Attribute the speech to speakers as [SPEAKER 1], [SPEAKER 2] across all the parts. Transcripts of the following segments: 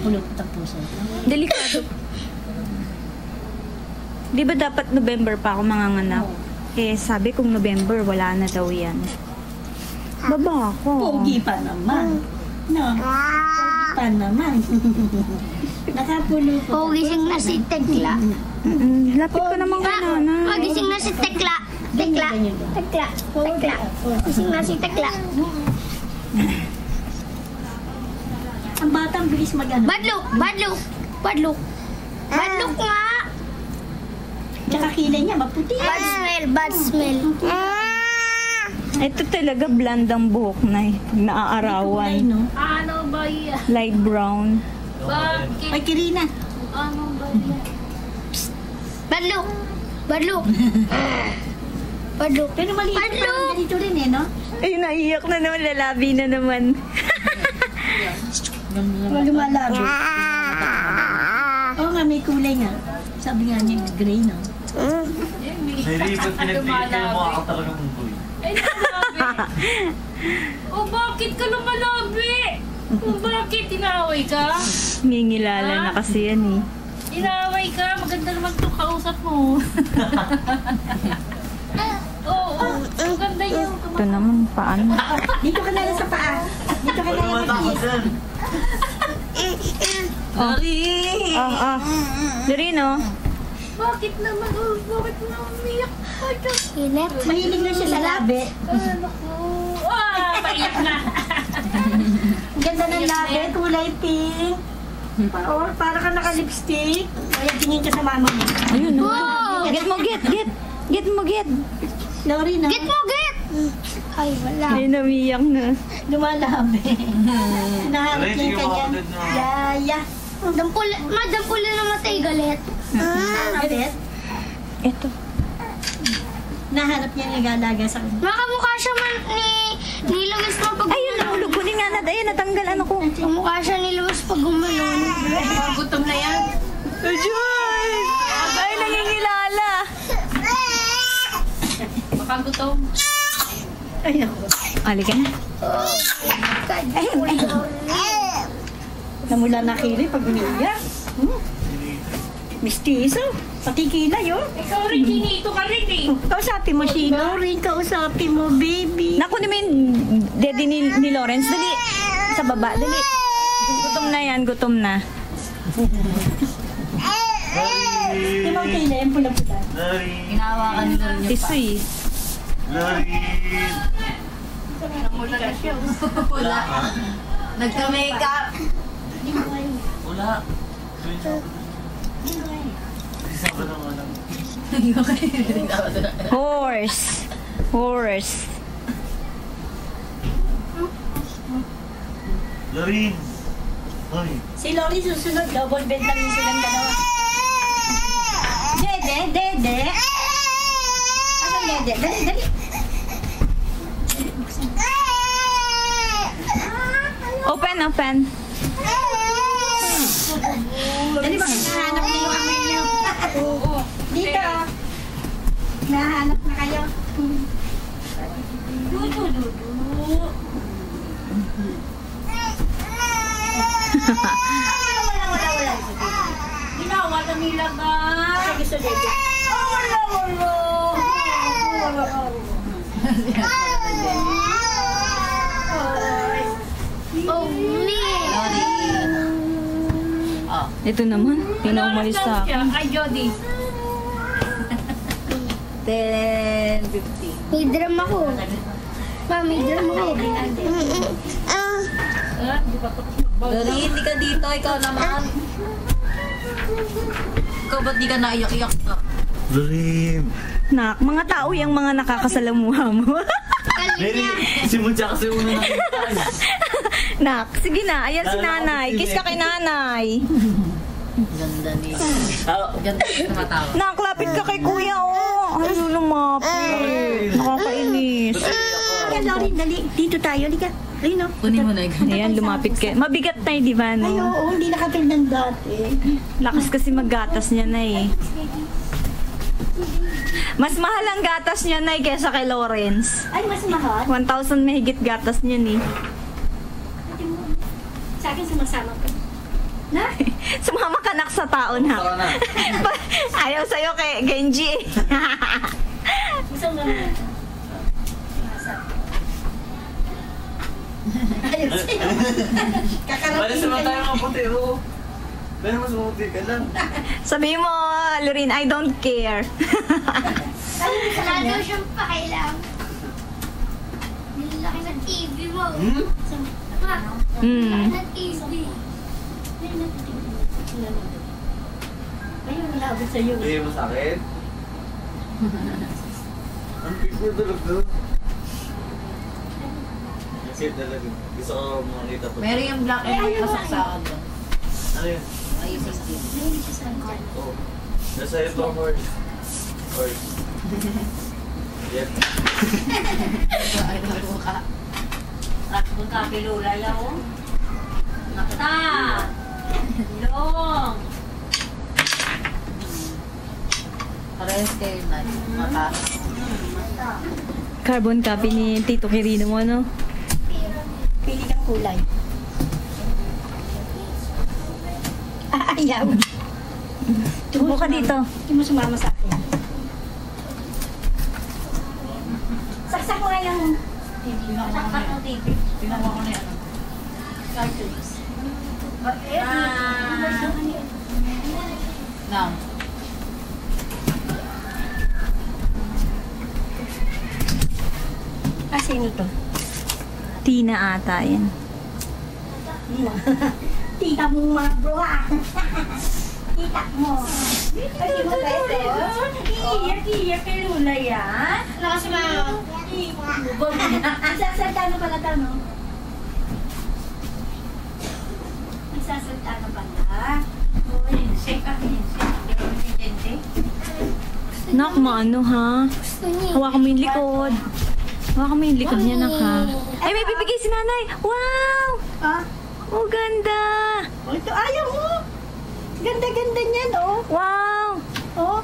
[SPEAKER 1] Napulupot ang puso.
[SPEAKER 2] Delikado. Di ba dapat November pa ako manganganak? Eh, sabi kong November, wala na daw yan. Baba ako.
[SPEAKER 1] Pogi pa naman. No? Pogi pa naman. Nakapulupot.
[SPEAKER 3] Pagising na si Tekla.
[SPEAKER 2] Lapit ko naman ka na.
[SPEAKER 3] Pagising na si Tekla. Tekla. Tekla. Tekla. Pagising na si Tekla.
[SPEAKER 1] Ang batang bilis mag-ano.
[SPEAKER 3] Badlook! Badlook! Badlook! Badlook nga!
[SPEAKER 1] Tsaka kilay niya, maputi.
[SPEAKER 3] Bad smell! Bad smell!
[SPEAKER 2] Ito talaga bland ang buhok na eh. Pag naaarawan.
[SPEAKER 1] No?
[SPEAKER 4] Ano ba yan?
[SPEAKER 2] Light brown.
[SPEAKER 4] Bakit?
[SPEAKER 1] Ay, Kirina.
[SPEAKER 4] Ano ba yan?
[SPEAKER 3] Badlook! Badlook! Badlook!
[SPEAKER 1] Pero maliit pa rin ganito rin eh, no?
[SPEAKER 2] Ay, naiyak na naman. Lalabi na naman.
[SPEAKER 1] Lumalabo. Oo nga, may kulay nga. Sabi nga niya, gray, no?
[SPEAKER 5] May ribot pinagpili kayo mga katalagang unggoy.
[SPEAKER 4] Ay, lumalabi. Oh, bakit ka lumalabi? Bakit? Inaway ka?
[SPEAKER 2] Ngingilala na kasi yan eh.
[SPEAKER 4] Inaway ka? Maganda naman itong kausap mo. Oo, maganda yun.
[SPEAKER 2] Ito naman, paano?
[SPEAKER 1] Dito ka na lang sa paa. Dito ka na lang sa
[SPEAKER 5] Matakot
[SPEAKER 1] paa.
[SPEAKER 5] yan.
[SPEAKER 2] Dorino.
[SPEAKER 4] Bakit naman? Oh, bakit na umiyak? Ay,
[SPEAKER 3] Init.
[SPEAKER 1] Mahilig na siya sa labi.
[SPEAKER 4] ano ko? Paiyak na.
[SPEAKER 1] Ang ganda ng labi, kulay pink. Para ka naka-lipstick. Kaya tingin ka sa mama mo.
[SPEAKER 2] Ayun na.
[SPEAKER 3] Wow!
[SPEAKER 2] Get mo, get. Get mo, get.
[SPEAKER 1] Lori na.
[SPEAKER 3] Get mo, get! Ay, wala.
[SPEAKER 2] Ay, namiyak na.
[SPEAKER 1] Lumalabi. Nahanap
[SPEAKER 5] Ready
[SPEAKER 1] niya yung
[SPEAKER 5] yung
[SPEAKER 1] kanyang
[SPEAKER 5] mga na.
[SPEAKER 1] yaya.
[SPEAKER 3] Madampula namatay galit.
[SPEAKER 1] Galit.
[SPEAKER 2] Ito.
[SPEAKER 1] Nahanap niya yung nag-alaga sa kanya.
[SPEAKER 3] Makamukha siya man ni Luis mo pag
[SPEAKER 2] Ayun, nahulog ko din nga na. Ayun, natanggal ano ko.
[SPEAKER 3] Kamukha siya ni Luis pag gumalon.
[SPEAKER 4] Gutom na yan.
[SPEAKER 2] Ajay! Ay, nangingilala.
[SPEAKER 4] Baka gutom.
[SPEAKER 1] Ay, ako.
[SPEAKER 2] Halika na.
[SPEAKER 1] Namula na kilay pag umiiyak. Mistiso. Pati kilay, oh.
[SPEAKER 4] Ikaw rin, ginito ka rin eh.
[SPEAKER 1] Kausapin mo si Lori. Kausapin mo, baby.
[SPEAKER 2] Naku naman daddy ni Lawrence. Dali. Sa baba, dali. Gutom na yan, gutom na.
[SPEAKER 1] Di ba kilay? Ang pula-pula.
[SPEAKER 5] Lari.
[SPEAKER 4] Hinawakan nila rin yung
[SPEAKER 2] Tisoy.
[SPEAKER 5] Lari.
[SPEAKER 4] Namula na siya. Wala. Nagka-makeup.
[SPEAKER 5] Wala. Isa ba naman lang?
[SPEAKER 2] Horse. Horse.
[SPEAKER 5] Larin. Ay.
[SPEAKER 1] Si Lori susunod. Double bed lang yung silang dalawa. Dede. Ano dede? Dali.
[SPEAKER 2] Open.
[SPEAKER 1] Dali ba? Nahanap niyo yung amay niyo. Dito. Nahanap na kayo. Wala.
[SPEAKER 4] Ginawa na nila ka.
[SPEAKER 1] Ay, gusto dede.
[SPEAKER 3] Oh, me!
[SPEAKER 2] Ito naman. Pinaumalis sa akin.
[SPEAKER 4] Ay, Jody. 10:50.
[SPEAKER 3] May drum ako. May drum ako.
[SPEAKER 4] Dari, hindi ka dito. Ikaw naman. Ikaw ba't di ka naiyak-iyak ka?
[SPEAKER 5] Larin.
[SPEAKER 2] Nak, mga tao yung mga nakakasalamuha mo.
[SPEAKER 5] Mary, si Muncha kasi una nakita.
[SPEAKER 2] Nak, sige na. Ayan si nanay. Kiss ka kay nanay.
[SPEAKER 4] Ganda ni... Ganda ni tumatawa.
[SPEAKER 2] Nak, lapit ka kay kuya, oh. Ay, lumapit. Nakakainis.
[SPEAKER 1] Kaya Lori, dali. Dito tayo. Lika. Ayun, no?
[SPEAKER 4] Kunin mo na yung
[SPEAKER 2] Ayan, lumapit ka. Mabigat na di ba,
[SPEAKER 1] Ay,
[SPEAKER 2] no?
[SPEAKER 1] oo. Hindi nakatulad ng dati.
[SPEAKER 2] Lakas kasi maggatas niya na eh. Mas mahal ang gatas niya na kaysa kay Lawrence.
[SPEAKER 1] Ay, mas mahal.
[SPEAKER 2] 1,000 mahigit gatas niya ni.
[SPEAKER 1] Sa akin sumasama ko.
[SPEAKER 2] Sumama ka nak sa tao na.
[SPEAKER 5] Tara na.
[SPEAKER 2] Ayaw sa'yo kay Genji.
[SPEAKER 1] Gusto mo naman. Ayun sa'yo.
[SPEAKER 5] Balis naman tayo mga puti, oo. Pero mas mabuti ka lang.
[SPEAKER 2] Sabi mo, Lorin, I don't care.
[SPEAKER 3] Wala daw siyang pakialam. Nilaki ng TV mo. Ma,
[SPEAKER 2] Hmm.
[SPEAKER 3] ng TV.
[SPEAKER 1] Ayun, nalabot sa'yo.
[SPEAKER 5] Bigay mo sa akin. Ang picture talaga. Ang cute talaga. Gusto ko makita po.
[SPEAKER 4] Meron yung black and white pasaksakan doon.
[SPEAKER 5] Ano yun?
[SPEAKER 4] Ay, yung 16.
[SPEAKER 1] Hindi siya sa akin.
[SPEAKER 5] Oo. Nasa iyo pa, horse. Horse. Yep.
[SPEAKER 4] Ay, naman ka.
[SPEAKER 6] Takbo ka, pilula yaw. Nakta! Long!
[SPEAKER 4] Parehas kayo na. Mata.
[SPEAKER 2] Carbon copy ni Tito Quirino mo, no?
[SPEAKER 1] Pili kang kulay. Ayaw.
[SPEAKER 2] Tubo ka dito.
[SPEAKER 1] Hindi mo sumama sa akin. Saksak mo nga yung
[SPEAKER 6] Saksak ng TV.
[SPEAKER 4] Pinawa ko na yan.
[SPEAKER 1] cartridge.
[SPEAKER 4] Now.
[SPEAKER 1] Sino to?
[SPEAKER 2] Tina ata yan.
[SPEAKER 1] Tita mo mga bro ha. Tita mo. Kasi mo pwede.
[SPEAKER 6] Iiyak kay Lula yan.
[SPEAKER 3] Lakas ma.
[SPEAKER 1] Isasalta na pala tanong. Isasalta na pala.
[SPEAKER 6] Oo, insect ang insect. Hindi ko sinjente.
[SPEAKER 2] Nak, maano ha?
[SPEAKER 3] Gusto niya.
[SPEAKER 2] Hawakan mo yung likod. Hawakan mo yung likod niya, nak ha? Ay, may bibigay si nanay! Wow!
[SPEAKER 1] Ah,
[SPEAKER 2] Oh, ganda!
[SPEAKER 1] ito ayaw mo. Ganda-ganda niyan oh.
[SPEAKER 2] Wow!
[SPEAKER 1] Oh.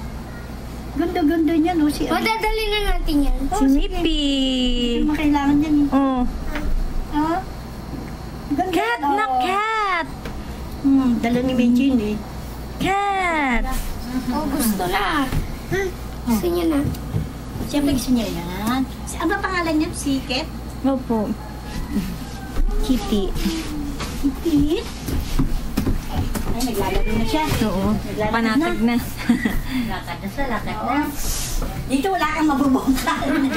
[SPEAKER 1] Ganda-ganda niyan oh. Si
[SPEAKER 3] Madadali na natin yan.
[SPEAKER 2] Si Mippy!
[SPEAKER 1] Hindi mo kailangan yan eh.
[SPEAKER 2] Oh,
[SPEAKER 1] Ah. Ganda
[SPEAKER 2] cat!
[SPEAKER 1] yan, oh.
[SPEAKER 2] Nak, cat!
[SPEAKER 1] Dala ni Benjin eh.
[SPEAKER 2] Cat!
[SPEAKER 3] Oh, gusto na. Ha? Gusto niya na.
[SPEAKER 1] Siyempre gusto niya yan. Ano ba pangalan niya? Siket?
[SPEAKER 2] Opo. Kitty.
[SPEAKER 1] Pit? Ay, naglalaro na siya.
[SPEAKER 2] Oo. Panatag na.
[SPEAKER 6] Lakad na sa lakad na.
[SPEAKER 1] Dito wala kang mabubongka.
[SPEAKER 6] Hindi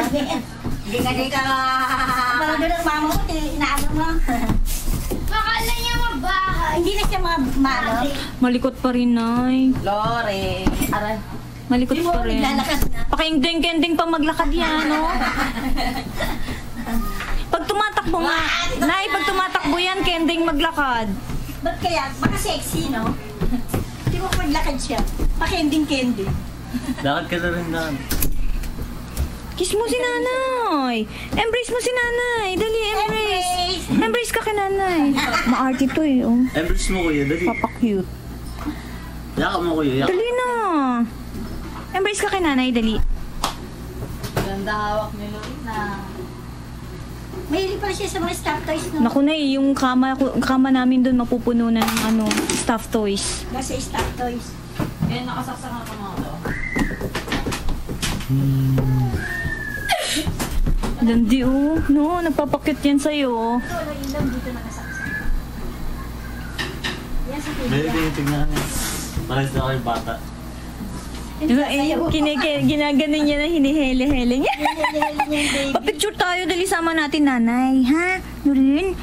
[SPEAKER 6] ka
[SPEAKER 1] Parang doon ang mama mo, inaano mo.
[SPEAKER 3] Makala niya mabahay.
[SPEAKER 1] Hindi na siya malo.
[SPEAKER 2] Malikot pa rin, Nay.
[SPEAKER 4] Lore. Aray.
[SPEAKER 2] Malikot
[SPEAKER 1] Hindi mo
[SPEAKER 2] pa rin.
[SPEAKER 1] naglalakad na.
[SPEAKER 2] Pakingding-kending pa maglakad yan, no? Pag tumatakbo nga, Nay, pag tumatakbo yan, kending maglakad.
[SPEAKER 1] Ba't kaya? Baka sexy, no? Hindi mo maglakad siya. Pakending-kending.
[SPEAKER 5] Lakad ka na rin na.
[SPEAKER 2] Kiss mo si nanay. Embrace mo si nanay. Dali, embrace. Embrace ka kay nanay. Maarte to eh, oh.
[SPEAKER 5] Embrace mo kuya, dali.
[SPEAKER 2] Papa-cute.
[SPEAKER 5] Yakap mo kuya, yakap.
[SPEAKER 2] Dali na. Embrace ka kay nanay, dali.
[SPEAKER 4] Ganda hawak ni Lorena.
[SPEAKER 1] Mahilig pa siya sa mga stuffed toys, no?
[SPEAKER 2] Naku na eh, yung kama namin doon mapupuno na ng ano, stuffed toys.
[SPEAKER 1] Nasa stuffed toys.
[SPEAKER 4] Eh, nakasaksak na pa mga to.
[SPEAKER 2] Landi oh. No, nagpapakit yan sa'yo.
[SPEAKER 1] Ito, walang ilaw dito nakasaksak. Yan sa
[SPEAKER 5] Dali
[SPEAKER 1] tubig.
[SPEAKER 5] tingnan niya. Pares na kayo bata.
[SPEAKER 2] Ginaganon niya na hinihele-hele niya. Pa-picture tayo, dali sama natin nanay. Ha? Nurin?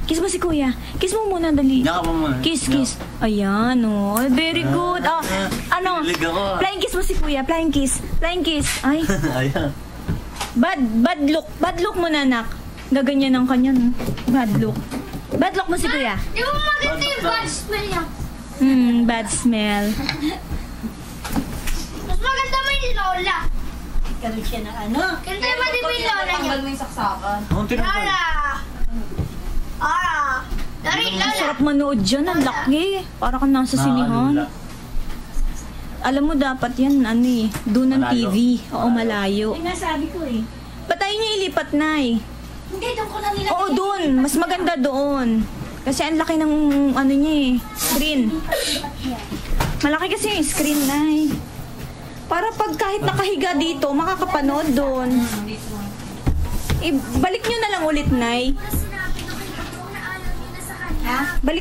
[SPEAKER 2] Kiss mo si kuya. Kiss mo muna, dali.
[SPEAKER 5] Yakap mo muna.
[SPEAKER 2] Kiss, kiss. Ayan, oh. Very good. Oh, ano?
[SPEAKER 5] Hilig ako.
[SPEAKER 2] Flying kiss mo si kuya. Flying kiss. Flying kiss. Ay,
[SPEAKER 5] Ayan.
[SPEAKER 2] bad look. Bad look mo na, anak. Gaganyan ang kanya, no? Bad look. Bad look mo si kuya.
[SPEAKER 3] Di ba maganda yung bad smell niya?
[SPEAKER 2] Bad smell.
[SPEAKER 3] Mas maganda mo yung Lola.
[SPEAKER 1] Karoon siya ng ano.
[SPEAKER 3] Ganda ba di ba yung Lola niya?
[SPEAKER 4] Tanggal mo yung saksakan.
[SPEAKER 5] Ang tingnan ko.
[SPEAKER 3] Lola! Dari,
[SPEAKER 2] Ang
[SPEAKER 3] Lola!
[SPEAKER 2] sarap manood dyan. Ang laki. Para kang nasa sinihan. Alam mo, dapat yan, ano eh. Doon ng
[SPEAKER 5] Malayo.
[SPEAKER 2] TV. Oo, malayo.
[SPEAKER 1] Yung nga sabi ko eh.
[SPEAKER 2] Ba't tayo niya ilipat, Nay?
[SPEAKER 6] Hindi, doon ko na nila.
[SPEAKER 2] Oo, doon. Mas maganda doon. Kasi ang laki ng ano niya eh, screen. Malaki kasi yung screen, Nay. Para pag kahit nakahiga dito, makakapanood doon. Balik nyo na lang ulit, Nay.
[SPEAKER 3] Sinabi na kayo na ayaw niyo na sa kanya.
[SPEAKER 2] Balik